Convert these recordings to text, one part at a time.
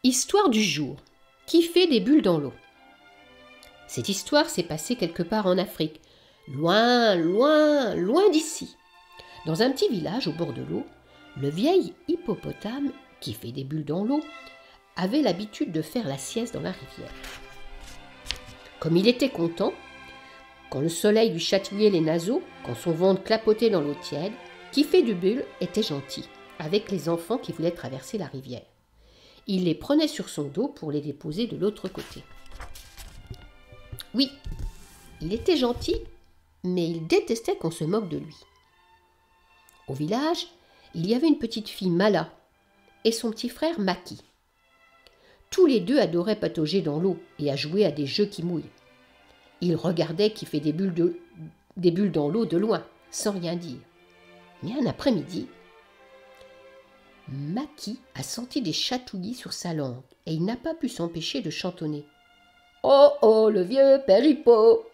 Histoire du jour. Qui fait des bulles dans l'eau? Cette histoire s'est passée quelque part en Afrique, loin, loin, loin d'ici. Dans un petit village au bord de l'eau, le vieil hippopotame, qui fait des bulles dans l'eau, avait l'habitude de faire la sieste dans la rivière. Comme il était content, quand le soleil lui chatouillait les naseaux, quand son ventre clapotait dans l'eau tiède, qui fait des bulles était gentil, avec les enfants qui voulaient traverser la rivière. Il les prenait sur son dos pour les déposer de l'autre côté. Oui, il était gentil, mais il détestait qu'on se moque de lui. Au village, il y avait une petite fille, Mala, et son petit frère, Maki. Tous les deux adoraient patauger dans l'eau et à jouer à des jeux qui mouillent. Ils regardaient qui fait des bulles dans l'eau de loin, sans rien dire. Mais un après-midi, Maki a senti des chatouillis sur sa langue et il n'a pas pu s'empêcher de chantonner. « Oh oh, le vieux père hippo,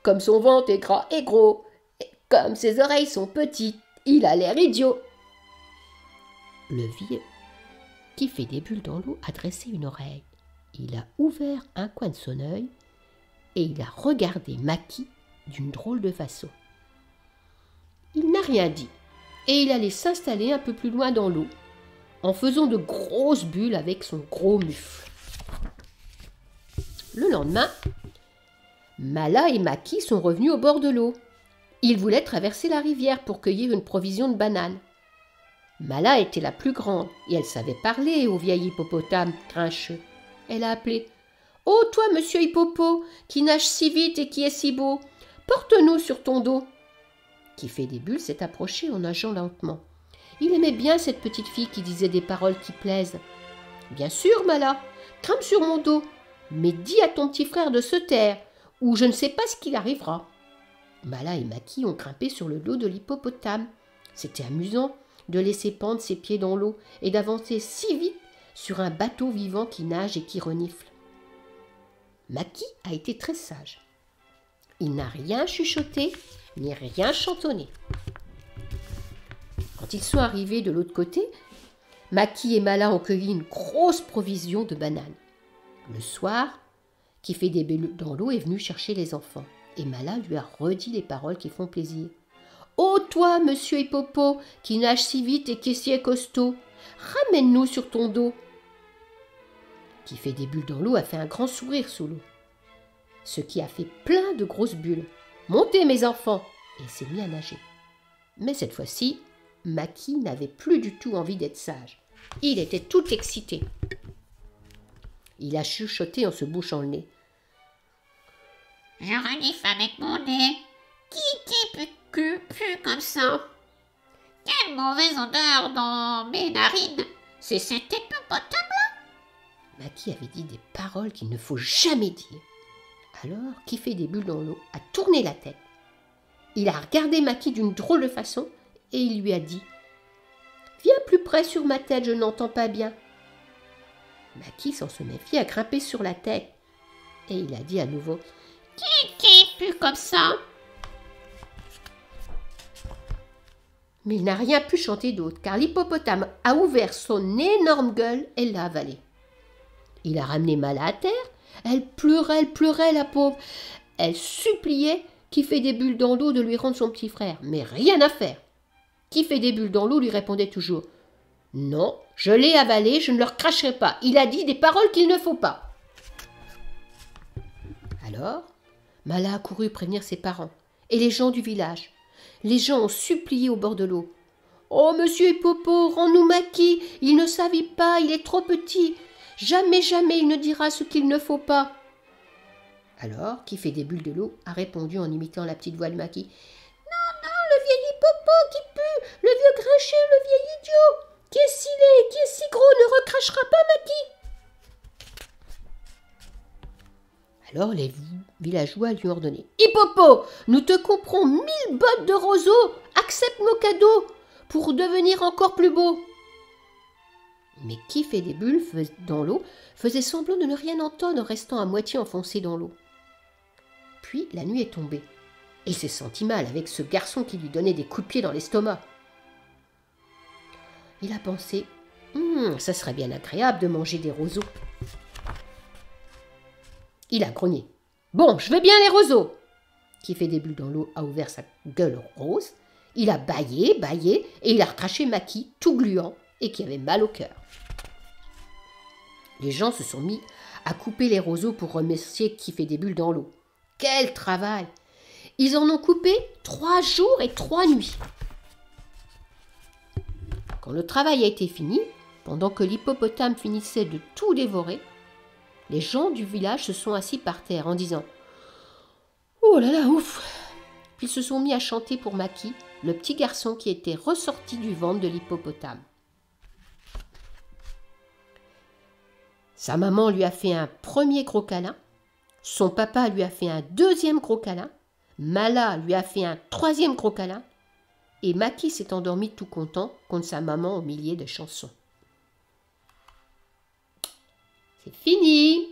comme son ventre est gras et gros, et comme ses oreilles sont petites, il a l'air idiot. » Le vieux qui fait des bulles dans l'eau a dressé une oreille. Il a ouvert un coin de son œil et il a regardé Maki d'une drôle de façon. Il n'a rien dit et il allait s'installer un peu plus loin dans l'eau en faisant de grosses bulles avec son gros mufle. Le lendemain, Mala et Maki sont revenus au bord de l'eau. Ils voulaient traverser la rivière pour cueillir une provision de bananes. Mala était la plus grande et elle savait parler au vieil hippopotame grincheux. Elle a appelé « Oh, toi, monsieur Hippopo, qui nage si vite et qui est si beau, porte-nous sur ton dos !» Qui fait des bulles s'est approché en nageant lentement. Il aimait bien cette petite fille qui disait des paroles qui plaisent. « Bien sûr, Mala, grimpe sur mon dos, mais dis à ton petit frère de se taire, ou je ne sais pas ce qu'il arrivera. » Mala et Maki ont grimpé sur le dos de l'hippopotame. C'était amusant de laisser pendre ses pieds dans l'eau et d'avancer si vite sur un bateau vivant qui nage et qui renifle. Maki a été très sage. Il n'a rien chuchoté ni rien chantonné. Quand ils sont arrivés de l'autre côté, Maki et Mala ont cueilli une grosse provision de bananes. Le soir, qui fait des bulles dans l'eau est venu chercher les enfants et Mala lui a redit les paroles qui font plaisir. « Oh toi, monsieur Hippopo, qui nage si vite et qui est si costaud, ramène-nous sur ton dos !» Qui fait des bulles dans l'eau a fait un grand sourire sous l'eau, ce qui a fait plein de grosses bulles. « Montez mes enfants !» et il s'est mis à nager. Mais cette fois-ci, Maki n'avait plus du tout envie d'être sage. Il était tout excité. Il a chuchoté en se bouchant le nez. « Je renifle avec mon nez. Qui pue comme ça? Quelle mauvaise odeur dans mes narines. C'est cet hippopotame-là !» Maki avait dit des paroles qu'il ne faut jamais dire. Alors, qui fait des bulles dans l'eau a tourné la tête. Il a regardé Maki d'une drôle de façon et il lui a dit « Viens plus près sur ma tête, je n'entends pas bien. » Maki, sans se méfier, a grimpé sur la tête et il a dit à nouveau « Qui pue comme ça ?» Mais il n'a rien pu chanter d'autre, car l'hippopotame a ouvert son énorme gueule et l'a avalé. Il a ramené Mala à terre. Elle pleurait, la pauvre. Elle suppliait qui fait des bulles dans l'eau de lui rendre son petit frère, mais rien à faire. Qui fait des bulles dans l'eau lui répondait toujours « Non, je l'ai avalé, je ne leur cracherai pas. Il a dit des paroles qu'il ne faut pas. » Alors, Mala a couru prévenir ses parents et les gens du village. Les gens ont supplié au bord de l'eau. « Oh, monsieur Hippopo, rends-nous Maki, il ne savait pas, il est trop petit. Jamais il ne dira ce qu'il ne faut pas. » Alors, qui fait des bulles de l'eau a répondu en imitant la petite voix de Maki. « Non, le vieil Hippopo qui pue, le vieux grincheux, le vieil idiot, qui est si laid, qui est si gros, ne recrachera pas Maki. » Alors les villageois lui ont ordonné « Hippopo, nous te couperons 1000 bottes de roseaux, accepte nos cadeaux pour devenir encore plus beau. » Mais qui fait des bulles dans l'eau faisait semblant de ne rien entendre en restant à moitié enfoncé dans l'eau. Puis la nuit est tombée. Il s'est senti mal avec ce garçon qui lui donnait des coups de pied dans l'estomac. Il a pensé « Ça serait bien agréable de manger des roseaux. » Il a grogné. « Bon, je veux bien les roseaux !» Qui fait des bulles dans l'eau a ouvert sa gueule rose. Il a bâillé, et il a recraché Maki, tout gluant, et qui avait mal au cœur. Les gens se sont mis à couper les roseaux pour remercier qui fait des bulles dans l'eau. Quel travail! Ils en ont coupé 3 jours et 3 nuits. Quand le travail a été fini, pendant que l'hippopotame finissait de tout dévorer, les gens du village se sont assis par terre en disant « Oh là là, ouf !» Puis ils se sont mis à chanter pour Maki, le petit garçon qui était ressorti du ventre de l'hippopotame. Sa maman lui a fait un premier gros câlin, son papa lui a fait un deuxième gros câlin, Mala lui a fait un troisième gros câlin, et Maki s'est endormi tout content contre sa maman au milieu de chansons. C'est fini!